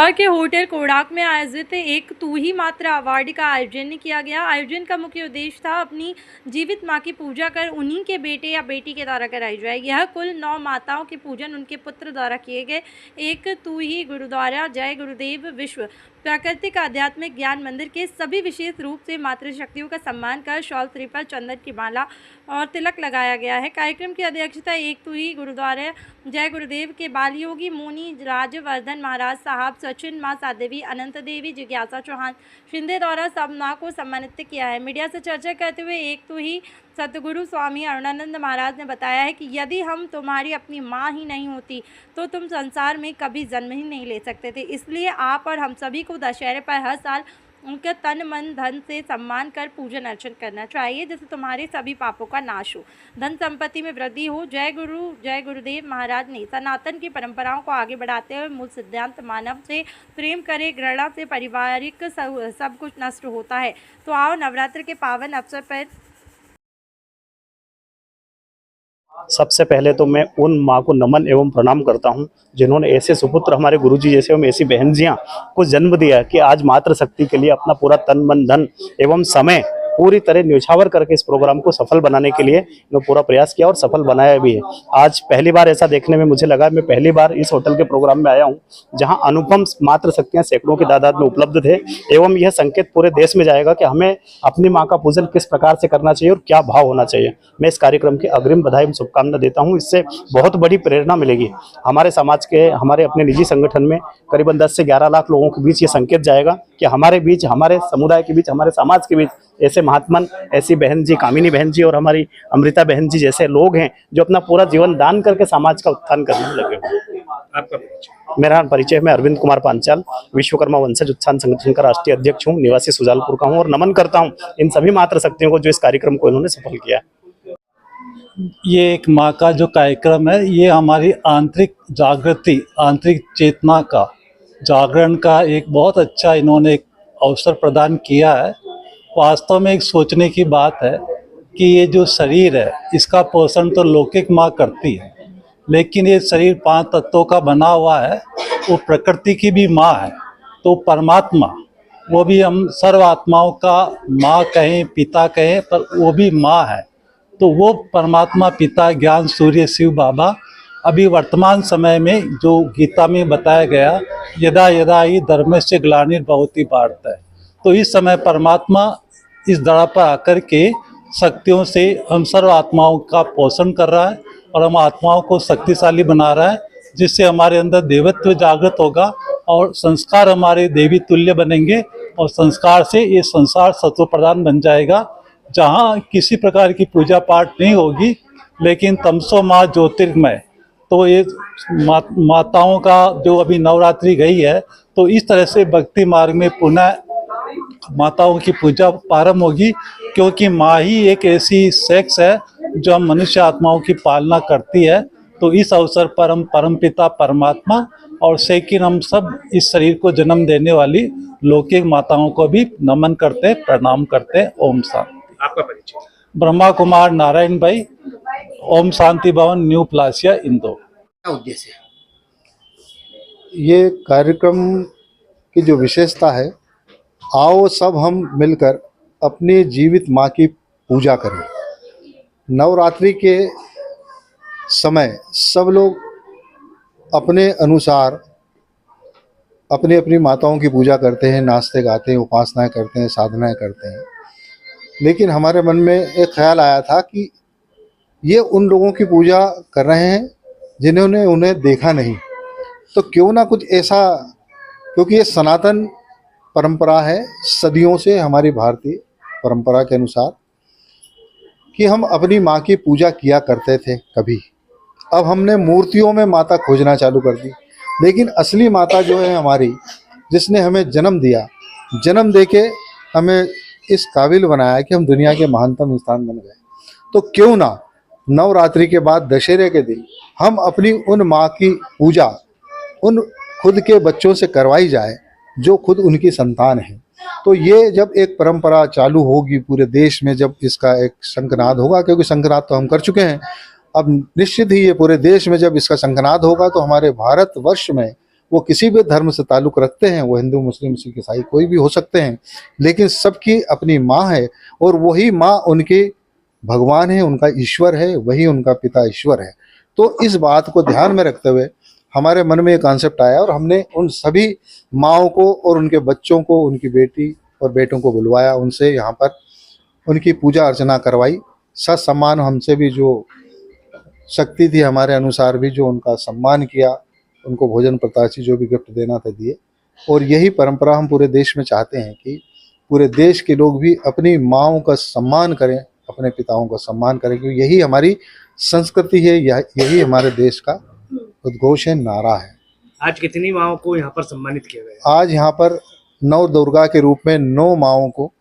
इंदौर के होटल कोणार्क में आयोजित एक तू ही मात्र अवार्ड का आयोजन किया गया। आयोजन का मुख्य उद्देश्य था अपनी जीवित मां की पूजा कर उन्हीं के बेटे या बेटी के द्वारा कराई जाए। यह कुल 9 माताओं के पूजन उनके पुत्र द्वारा किए गए एक तू ही गुरुद्वारा जय गुरुदेव विश्व प्राकृतिक आध्यात्मिक ज्ञान मंदिर के सभी विशेष रूप से मातृशक्तियों का सम्मान कर शॉल, श्रीफल, चंदन की माला और तिलक लगाया गया है। कार्यक्रम की अध्यक्षता एक तू ही गुरुद्वारा जय गुरुदेव के बाल योगी मुनि राजवर्धन महाराज साहब, सचिन माँ सादेवी, अनंत देवी, जिज्ञासा चौहान शिंदे द्वारा सबना को सम्मानित किया है। मीडिया से चर्चा करते हुए एक तू ही सतगुरु स्वामी अरुणानंद महाराज ने बताया है कि यदि हम तुम्हारी अपनी माँ ही नहीं होती तो तुम संसार में कभी जन्म ही नहीं ले सकते थे। इसलिए आप और हम सभी को दशहरे पर हर साल उनके तन मन धन से सम्मान कर पूजन अर्चन करना चाहिए, जिससे तुम्हारे सभी पापों का नाश हो, धन संपत्ति में वृद्धि हो। जय गुरुदेव महाराज ने सनातन की परंपराओं को आगे बढ़ाते हुए मूल सिद्धांत मानव से प्रेम करे, घृणा से पारिवारिक सब कुछ नष्ट होता है। तो आओ नवरात्र के पावन अवसर पर सबसे पहले तो मैं उन माँ को नमन एवं प्रणाम करता हूँ जिन्होंने ऐसे सुपुत्र हमारे गुरुजी जैसे एवं ऐसी बहन जियाँ को जन्म दिया कि आज मातृशक्ति के लिए अपना पूरा तन मन धन एवं समय पूरी तरह न्यौछावर करके इस प्रोग्राम को सफल बनाने के लिए मैं पूरा प्रयास किया और सफल बनाया भी है। आज पहली बार ऐसा देखने में मुझे लगा, मैं पहली बार इस होटल के प्रोग्राम में आया हूं जहां अनुपम मातृशक्तियां सैकड़ों की तादाद में उपलब्ध थे एवं यह संकेत पूरे देश में जाएगा कि हमें अपनी मां का पूजन किस प्रकार से करना चाहिए और क्या भाव होना चाहिए। मैं इस कार्यक्रम की अग्रिम बधाई एवं शुभकामना देता हूँ। इससे बहुत बड़ी प्रेरणा मिलेगी हमारे समाज के, हमारे अपने निजी संगठन में करीबन 10 से 11 लाख लोगों के बीच ये संकेत जाएगा कि हमारे बीच, हमारे समुदाय के बीच, हमारे समाज के बीच ऐसे महात्मन, ऐसी बहन जी, कामिनी बहन जी और हमारी अमृता बहन जी जैसे लोग हैं जो अपना पूरा जीवन दान करके समाज का उत्थान करने में लगे हुए। आपका मेरा परिचय, मैं अरविंद कुमार पांचाल, विश्वकर्मा वंशज उत्थान संगठन का राष्ट्रीय अध्यक्ष हूँ, निवासी सुजालपुर का हूँ और नमन करता हूँ इन सभी मातृशक्तियों को जो इस कार्यक्रम को इन्होंने सफल किया। ये एक माँ का जो कार्यक्रम है, ये हमारी आंतरिक जागृति, आंतरिक चेतना का जागरण का एक बहुत अच्छा इन्होंने एक अवसर प्रदान किया है। वास्तव में एक सोचने की बात है कि ये जो शरीर है इसका पोषण तो लौकिक माँ करती है, लेकिन ये शरीर 5 तत्वों का बना हुआ है, वो प्रकृति की भी माँ है। तो परमात्मा, वो भी हम सर्व आत्माओं का माँ कहें, पिता कहें, पर वो भी माँ है। तो वो परमात्मा पिता ज्ञान सूर्य शिव बाबा अभी वर्तमान समय में जो गीता में बताया गया, यदा यदा ही धर्मस्य ग्लानिर्भवति भारत है, तो इस समय परमात्मा इस धरा पर आकर के शक्तियों से हम सर्व आत्माओं का पोषण कर रहा है और हम आत्माओं को शक्तिशाली बना रहा है, जिससे हमारे अंदर देवत्व जागृत होगा और संस्कार हमारे देवी तुल्य बनेंगे और संस्कार से ये संसार सत्व प्रधान बन जाएगा, जहाँ किसी प्रकार की पूजा पाठ नहीं होगी, लेकिन तमसो माँ ज्योतिर्मय। तो ये माताओं का जो अभी नवरात्रि गई है, तो इस तरह से भक्ति मार्ग में पुनः माताओं की पूजा प्रारंभ होगी, क्योंकि माँ ही एक ऐसी सेक्स है जो हम मनुष्य आत्माओं की पालना करती है। तो इस अवसर पर हम परमपिता परमात्मा और सेकिन हम सब इस शरीर को जन्म देने वाली लौकिक माताओं को भी नमन करते, प्रणाम करते। ओम शांति। आपका परिचय? ब्रह्मा कुमार नारायण भाई, ओम शांति भवन, न्यू प्लासिया, इंदौर। क्या उद्देश्य है? ये कार्यक्रम की जो विशेषता है, आओ सब हम मिलकर अपनी जीवित माँ की पूजा करें। नवरात्रि के समय सब लोग अपने अनुसार अपनी अपनी माताओं की पूजा करते हैं, नाचते गाते हैं, उपासनाएं करते हैं, साधनाएं करते हैं। लेकिन हमारे मन में एक ख्याल आया था कि ये उन लोगों की पूजा कर रहे हैं जिन्होंने उन्हें देखा नहीं, तो क्यों ना कुछ ऐसा, क्योंकि ये सनातन परंपरा है सदियों से हमारी भारतीय परंपरा के अनुसार कि हम अपनी माँ की पूजा किया करते थे कभी। अब हमने मूर्तियों में माता खोजना चालू कर दी, लेकिन असली माता जो है हमारी, जिसने हमें जन्म दिया, जन्म देके हमें इस काबिल बनाया कि हम दुनिया के महानतम इंसान बन गए, तो क्यों ना नवरात्रि के बाद दशहरे के दिन हम अपनी उन माँ की पूजा उन खुद के बच्चों से करवाई जाए जो खुद उनकी संतान है। तो ये जब एक परंपरा चालू होगी पूरे देश में, जब इसका एक शंखनाद होगा, क्योंकि शंखनाद तो हम कर चुके हैं, अब निश्चित ही ये पूरे देश में जब इसका शंखनाद होगा तो हमारे भारतवर्ष में वो किसी भी धर्म से ताल्लुक़ रखते हैं, वो हिंदू, मुस्लिम, सिख, ईसाई कोई भी हो सकते हैं, लेकिन सबकी अपनी माँ है और वही माँ उनके भगवान है, उनका ईश्वर है, वही उनका पिता ईश्वर है। तो इस बात को ध्यान में रखते हुए हमारे मन में एक कॉन्सेप्ट आया और हमने उन सभी माँओं को और उनके बच्चों को, उनकी बेटी और बेटों को बुलवाया, उनसे यहाँ पर उनकी पूजा अर्चना करवाई, सम्मान हमसे भी जो शक्ति थी हमारे अनुसार भी जो उनका सम्मान किया, उनको भोजन प्रताक्षी जो भी गिफ्ट देना था दिए। और यही परंपरा हम पूरे देश में चाहते हैं कि पूरे देश के लोग भी अपनी माँओं का सम्मान करें, अपने पिताओं का सम्मान करें, क्योंकि यही हमारी संस्कृति है, यही हमारे देश का उद्घोष है, नारा है। आज कितनी माँओं को यहाँ पर सम्मानित किया गया? आज यहाँ पर नव दुर्गा के रूप में 9 माँओं को